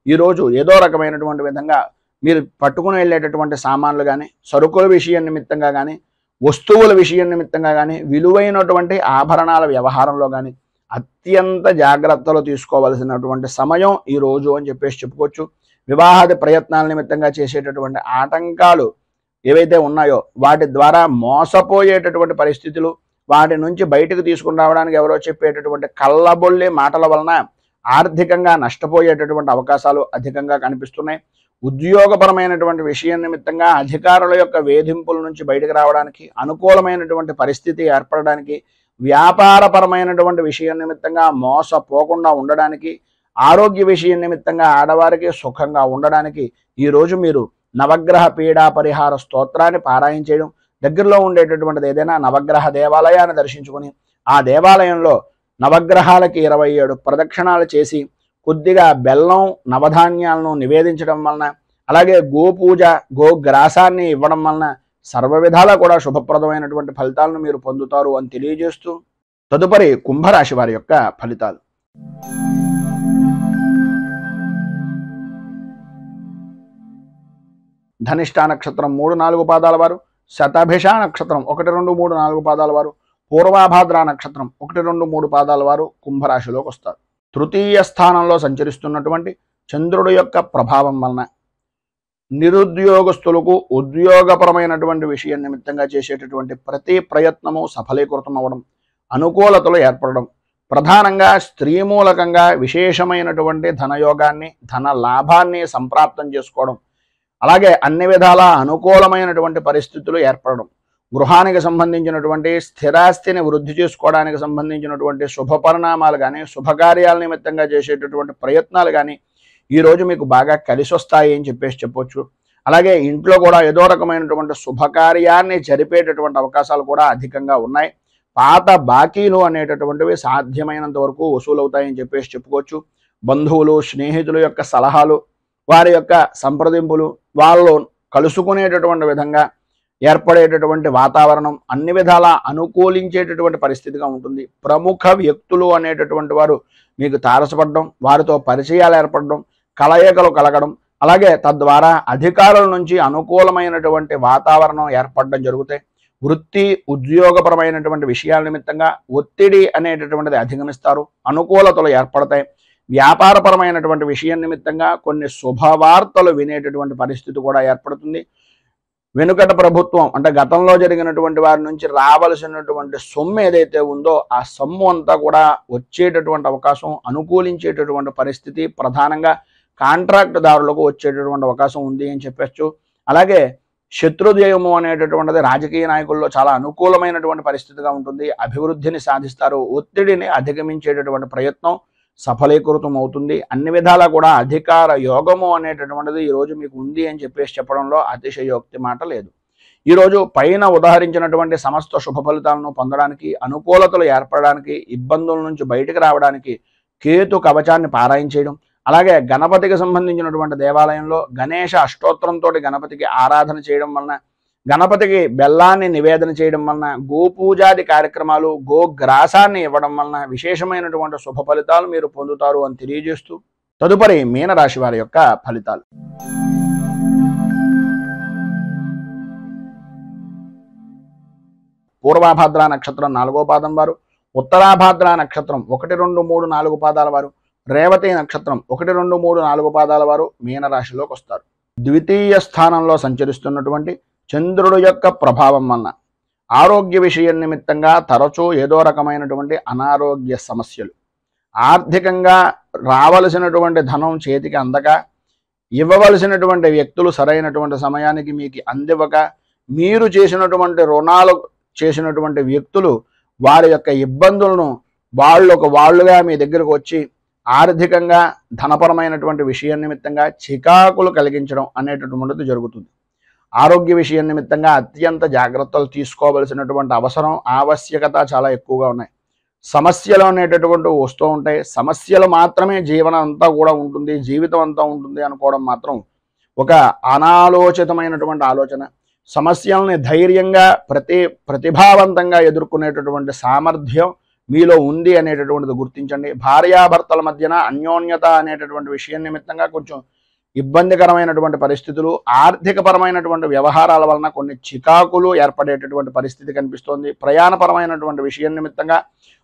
Speaker 1: ఈరోజు ఏదో రకమైనటువంటి విధంగా మీరు పట్టుకుని వెళ్ళేటటువంటి సామాన్లు కానీ, సరుకుల విషయం నిమిత్తంగా కానీ, వస్తువుల విషయం నిమిత్తంగా కానీ, విలువైనటువంటి ఆభరణాల వ్యవహారంలో కానీ అత్యంత జాగ్రత్తలు తీసుకోవలసినటువంటి సమయం ఈ రోజు అని చెప్పేసి చెప్పుకోవచ్చు. వివాహాది ప్రయత్నాల నిమిత్తంగా చేసేటటువంటి ఆటంకాలు ఏవైతే ఉన్నాయో వాటి ద్వారా మోసపోయేటటువంటి పరిస్థితులు, వాటి నుంచి బయటకు తీసుకుని రావడానికి ఎవరో చెప్పేటటువంటి కళ్ళబొల్లి మాటల వలన ఆర్థికంగా నష్టపోయేటటువంటి అవకాశాలు అధికంగా కనిపిస్తున్నాయి. ఉద్యోగపరమైనటువంటి విషయం నిమిత్తంగా అధికారుల యొక్క వేధింపుల నుంచి బయటకు రావడానికి, అనుకూలమైనటువంటి పరిస్థితి ఏర్పడడానికి, వ్యాపారపరమైనటువంటి విషయం నిమిత్తంగా మోసపోకుండా ఉండడానికి, ఆరోగ్య విషయం నిమిత్తంగా ఆడవారికి సుఖంగా ఉండడానికి ఈరోజు మీరు నవగ్రహ పీడా పరిహార స్తోత్రాన్ని పారాయణ చేయడం, దగ్గరలో ఉండేటటువంటిది ఏదైనా నవగ్రహ దేవాలయాన్ని దర్శించుకొని ఆ దేవాలయంలో నవగ్రహాలకి 27 ప్రదక్షిణాలు చేసి కొద్దిగా బెల్లం నవధాన్యాలను నివేదించడం వలన, అలాగే గోపూజ గోగ్రాసాన్ని ఇవ్వడం వలన సర్వ విధాలా కూడా శుభప్రదమైనటువంటి ఫలితాలను మీరు పొందుతారు అని తెలియజేస్తూ తదుపరి కుంభరాశి వారి యొక్క ఫలితాలు. ధనిష్ఠా నక్షత్రం 3-4 పాదాల వారు, శతభిష నక్షత్రం 1, 2, 3, 4 పాదాల వారు, పూర్వాభాద్ర నక్షత్రం 1, 2, 3 పాదాల వారు కుంభరాశిలోకి వస్తారు. తృతీయ స్థానంలో సంచరిస్తున్నటువంటి చంద్రుడి యొక్క ప్రభావం వలన నిరుద్యోగస్తులకు ఉద్యోగపరమైనటువంటి విషయం నిమిత్తంగా చేసేటటువంటి ప్రతి ప్రయత్నము సఫలీకృతం అవ్వడం, అనుకూలతలు ఏర్పడడం, ప్రధానంగా స్త్రీ మూలకంగా విశేషమైనటువంటి ధనయోగాన్ని, ధన లాభాన్ని సంప్రాప్తం చేసుకోవడం, అలాగే అన్ని విధాల అనుకూలమైనటువంటి పరిస్థితులు ఏర్పడడం, గృహానికి సంబంధించినటువంటి స్థిరాస్తిని వృద్ధి చేసుకోవడానికి సంబంధించినటువంటి శుభ పరిణామాలు కానీ, శుభకార్యాల నిమిత్తంగా చేసేటటువంటి ప్రయత్నాలు కానీ ఈరోజు మీకు బాగా కలిసి వస్తాయి అని చెప్పొచ్చు. అలాగే ఇంట్లో కూడా ఏదో రకమైనటువంటి శుభకార్యాన్ని జరిపేటటువంటి అవకాశాలు కూడా అధికంగా ఉన్నాయి. పాత బాకీలు అనేటటువంటివి సాధ్యమైనంత వరకు వసూలవుతాయని చెప్పుకోవచ్చు. బంధువులు, స్నేహితుల యొక్క సలహాలు, వారి యొక్క సంప్రదింపులు, వాళ్ళు కలుసుకునేటటువంటి విధంగా ఏర్పడేటటువంటి వాతావరణం అన్ని విధాలా అనుకూలించేటటువంటి పరిస్థితిగా ఉంటుంది. ప్రముఖ వ్యక్తులు అనేటటువంటి వారు మీకు తారసపడడం, వారితో పరిచయాలు ఏర్పడడం, కలయికలు కలగడం, అలాగే తద్వారా అధికారుల నుంచి అనుకూలమైనటువంటి వాతావరణం ఏర్పడడం జరుగుతాయి. వృత్తి ఉద్యోగపరమైనటువంటి విషయాల నిమిత్తంగా ఒత్తిడి అనేటటువంటిది అధిగమిస్తారు, అనుకూలతలు ఏర్పడతాయి. వ్యాపారపరమైనటువంటి విషయం నిమిత్తంగా కొన్ని శుభవార్తలు వినేటటువంటి పరిస్థితి కూడా ఏర్పడుతుంది. వెనుకట ప్రభుత్వం అంటే గతంలో జరిగినటువంటి వారి నుంచి రావలసినటువంటి సొమ్ము ఏదైతే ఉందో ఆ సొమ్ము అంతా కూడా వచ్చేటటువంటి అవకాశం, అనుకూలించేటటువంటి పరిస్థితి ప్రధానంగా కాంట్రాక్ట్ దారులకు వచ్చేటటువంటి అవకాశం ఉంది అని చెప్పచ్చు. అలాగే శత్రుజయము అనేటటువంటిది రాజకీయ నాయకుల్లో చాలా అనుకూలమైనటువంటి పరిస్థితిగా ఉంటుంది. అభివృద్ధిని సాధిస్తారు, ఒత్తిడిని అధిగమించేటటువంటి ప్రయత్నం సఫలీకృతం అవుతుంది. అన్ని విధాలా కూడా అధికార యోగము అనేటటువంటిది ఈరోజు మీకు ఉంది అని చెప్పడంలో అతిశయోక్తి మాట లేదు. ఈరోజు పైన ఉదాహరించినటువంటి సమస్త శుభ ఫలితాలను పొందడానికి, అనుకూలతలు ఏర్పడడానికి, ఇబ్బందుల నుంచి బయటకు రావడానికి కేతు కవచాన్ని పారాయణ చేయడం, అలాగే గణపతికి సంబంధించినటువంటి దేవాలయంలో గణేష అష్టోత్తరంతో గణపతికి ఆరాధన చేయడం వలన, గణపతికి బెల్లాన్ని నివేదన చేయడం వలన, గోపూజాది కార్యక్రమాలు, గోగ్రాసాన్ని ఇవ్వడం వలన విశేషమైనటువంటి శుభ ఫలితాలు మీరు పొందుతారు అని తెలియజేస్తూ తదుపరి మీనరాశి వారి యొక్క ఫలితాలు. పూర్వాభాద్ర నక్షత్రం 4వ పాదం వారు, ఉత్తరాభాద్ర నక్షత్రం 1, 2, 3, 4 పాదాల వారు, రేవతి నక్షత్రం 1, 2, 3, 4 పాదాల వారు మీనరాశిలోకి వస్తారు. ద్వితీయ స్థానంలో సంచరిస్తున్నటువంటి చంద్రుడు యొక్క ప్రభావం వలన ఆరోగ్య విషయం నిమిత్తంగా తరచూ ఏదో రకమైనటువంటి అనారోగ్య సమస్యలు, ఆర్థికంగా రావలసినటువంటి ధనం చేతికి అందక, ఇవ్వవలసినటువంటి వ్యక్తులు సరైనటువంటి సమయానికి మీకు అందివ్వక, మీరు చేసినటువంటి రుణాలు చేసినటువంటి వ్యక్తులు వారి యొక్క ఇబ్బందులను వాళ్ళుగా మీ దగ్గరకు వచ్చి ఆర్థికంగా ధనపరమైనటువంటి విషయం నిమిత్తంగా చికాకులు కలిగించడం అనేటటువంటిది జరుగుతుంది. ఆరోగ్య విషయం నిమిత్తంగా అత్యంత జాగ్రత్తలు తీసుకోవలసినటువంటి అవసరం, ఆవశ్యకత చాలా ఎక్కువగా ఉన్నాయి. సమస్యలు అనేటటువంటి వస్తూ ఉంటాయి. సమస్యలు మాత్రమే జీవనం అంతా కూడా ఉంటుంది, జీవితం అంతా ఉంటుంది అనుకోవడం మాత్రం ఒక అనాలోచితమైనటువంటి ఆలోచన. సమస్యల్ని ధైర్యంగా ప్రతిభావంతంగా ఎదుర్కొనేటటువంటి సామర్థ్యం మీలో ఉంది అనేటటువంటిది గుర్తించండి. భార్యాభర్తల మధ్యన అన్యోన్యత అనేటటువంటి విషయం నిమిత్తంగా కొంచెం ఇబ్బందికరమైనటువంటి పరిస్థితులు, ఆర్థికపరమైనటువంటి వ్యవహారాల వలన కొన్ని చికాకులు ఏర్పడేటటువంటి పరిస్థితి కనిపిస్తోంది. ప్రయాణపరమైనటువంటి విషయం నిమిత్తంగా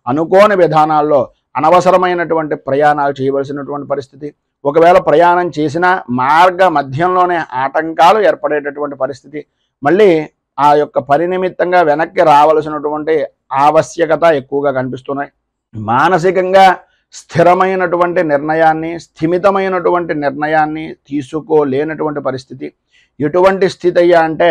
Speaker 1: అనుకోని విధానాల్లో అనవసరమైనటువంటి ప్రయాణాలు చేయవలసినటువంటి పరిస్థితి, ఒకవేళ ప్రయాణం చేసినా మార్గ మధ్యంలోనే ఆటంకాలు ఏర్పడేటటువంటి పరిస్థితి, మళ్ళీ ఆ యొక్క పని నిమిత్తంగా వెనక్కి రావలసినటువంటి ఆవశ్యకత ఎక్కువగా కనిపిస్తున్నాయి. మానసికంగా స్థిరమైనటువంటి నిర్ణయాన్ని, స్థిమితమైనటువంటి నిర్ణయాన్ని తీసుకోలేనటువంటి పరిస్థితి. ఎటువంటి స్థితి అయ్యా అంటే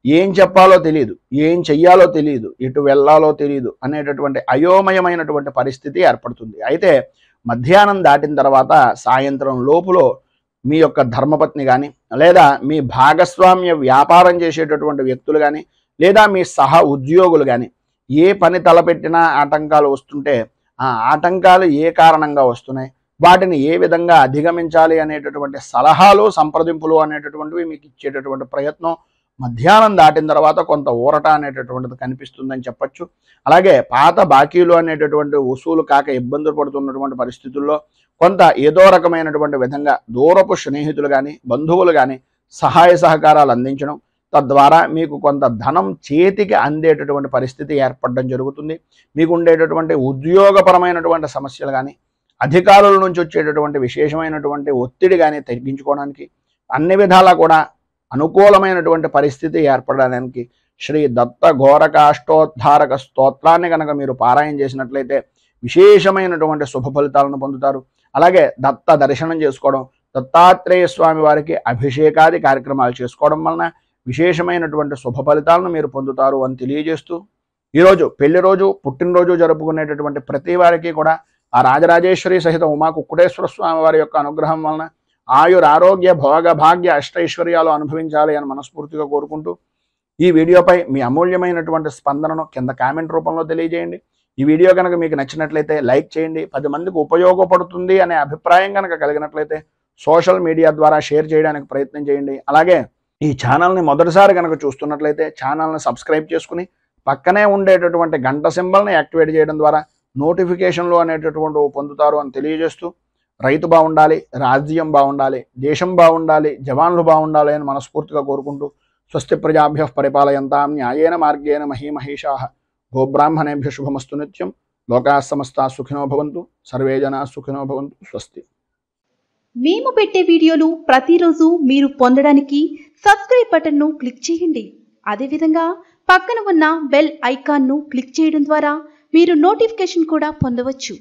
Speaker 1: ఏం చెప్పాలో తెలియదు, ఏం చెయ్యాలో తెలియదు, ఎటు వెళ్ళాలో తెలియదు అనేటటువంటి అయోమయమైనటువంటి పరిస్థితి ఏర్పడుతుంది. అయితే మధ్యాహ్నం దాటిన తర్వాత సాయంత్రం లోపులో మీ యొక్క ధర్మపత్ని కానీ, లేదా మీ భాగస్వామ్య వ్యాపారం చేసేటటువంటి వ్యక్తులు కానీ, లేదా మీ సహ ఉద్యోగులు కానీ ఏ పని తలపెట్టినా ఆటంకాలు వస్తుంటే ఆ ఆటంకాలు ఏ కారణంగా వస్తున్నాయి, వాటిని ఏ విధంగా అధిగమించాలి అనేటటువంటి సలహాలు, సంప్రదింపులు అనేటటువంటివి మీకు ఇచ్చేటటువంటి ప్రయత్నం మధ్యాహ్నం దాటిన తర్వాత కొంత ఊరట అనేటటువంటిది కనిపిస్తుందని చెప్పచ్చు. అలాగే పాత బాకీలు అనేటటువంటి వసూలు కాక ఇబ్బందులు పడుతున్నటువంటి పరిస్థితుల్లో కొంత ఏదో రకమైనటువంటి విధంగా దూరపు స్నేహితులు కానీ, బంధువులు కానీ సహాయ సహకారాలు అందించడం, తద్వారా మీకు కొంత ధనం చేతికి అందేటటువంటి పరిస్థితి ఏర్పడడం జరుగుతుంది. మీకు ఉండేటటువంటి ఉద్యోగపరమైనటువంటి సమస్యలు కానీ, అధికారుల నుంచి వచ్చేటటువంటి విశేషమైనటువంటి ఒత్తిడి కానీ తగ్గించుకోవడానికి అన్ని విధాలా కూడా అనుకూలమైనటువంటి పరిస్థితి ఏర్పడడానికి శ్రీ దత్త ఘోరకాష్టోద్ధారక స్తోత్రాన్ని కనుక మీరు పారాయణ చేసినట్లయితే విశేషమైనటువంటి శుభ ఫలితాలను పొందుతారు. అలాగే దత్త దర్శనం చేసుకోవడం, దత్తాత్రేయ స్వామి వారికి అభిషేకాది కార్యక్రమాలు చేసుకోవడం వలన విశేషమైనటువంటి శుభ ఫలితాలను మీరు పొందుతారు అని తెలియజేస్తూ, ఈరోజు పెళ్లి రోజు, పుట్టినరోజు జరుపుకునేటటువంటి ప్రతి వారికి కూడా ఆ రాజరాజేశ్వరి సహిత ఉమా కుక్కుటేశ్వర స్వామి వారి యొక్క అనుగ్రహం వలన ఆయుర ఆరోగ్య భోగ భాగ్య అష్టైశ్వర్యాలు అనుభవించాలి అని మనస్ఫూర్తిగా కోరుకుంటూ, ఈ వీడియోపై మీ అమూల్యమైనటువంటి స్పందనను కింద కామెంట్ రూపంలో తెలియజేయండి. ఈ వీడియో కనుక మీకు నచ్చినట్లయితే లైక్ చేయండి. 10 మందికి ఉపయోగపడుతుంది అనే అభిప్రాయం కనుక కలిగినట్లయితే సోషల్ మీడియా ద్వారా షేర్ చేయడానికి ప్రయత్నం చేయండి. అలాగే ఈ ఛానల్ని మొదటిసారి కనుక చూస్తున్నట్లయితే ఛానల్ని సబ్స్క్రైబ్ చేసుకుని పక్కనే ఉండేటటువంటి గంట సింబల్ని యాక్టివేట్ చేయడం ద్వారా నోటిఫికేషన్లు అనేటటువంటి పొందుతారు అని తెలియజేస్తూ, రైతు బాగుండాలి, రాజ్యం బాగుండాలి, దేశం బాగుండాలి, జవాన్లు బాగుండాలి అని మనస్ఫూర్తిగా కోరుకుంటూ, స్వస్తి ప్రజాభ్యః పరిపాలయంతాం న్యాయేన మార్గేణ మహీమహేషాః గోబ్రాహ్మణేభ్యః శుభమస్తు నిత్యం. లోకాః సమస్తాః సుఖినో భవంతు, సర్వే జనాః సుఖినో భవంతు. స్వస్తి.
Speaker 2: మేము పెట్టే వీడియోలు ప్రతిరోజు మీరు పొందడానికి సబ్స్క్రైబ్ బటన్ను క్లిక్ చేయండి. అదేవిధంగా పక్కన ఉన్న బెల్ ఐకాన్ను క్లిక్ చేయడం ద్వారా మీరు నోటిఫికేషన్ కూడా పొందవచ్చు.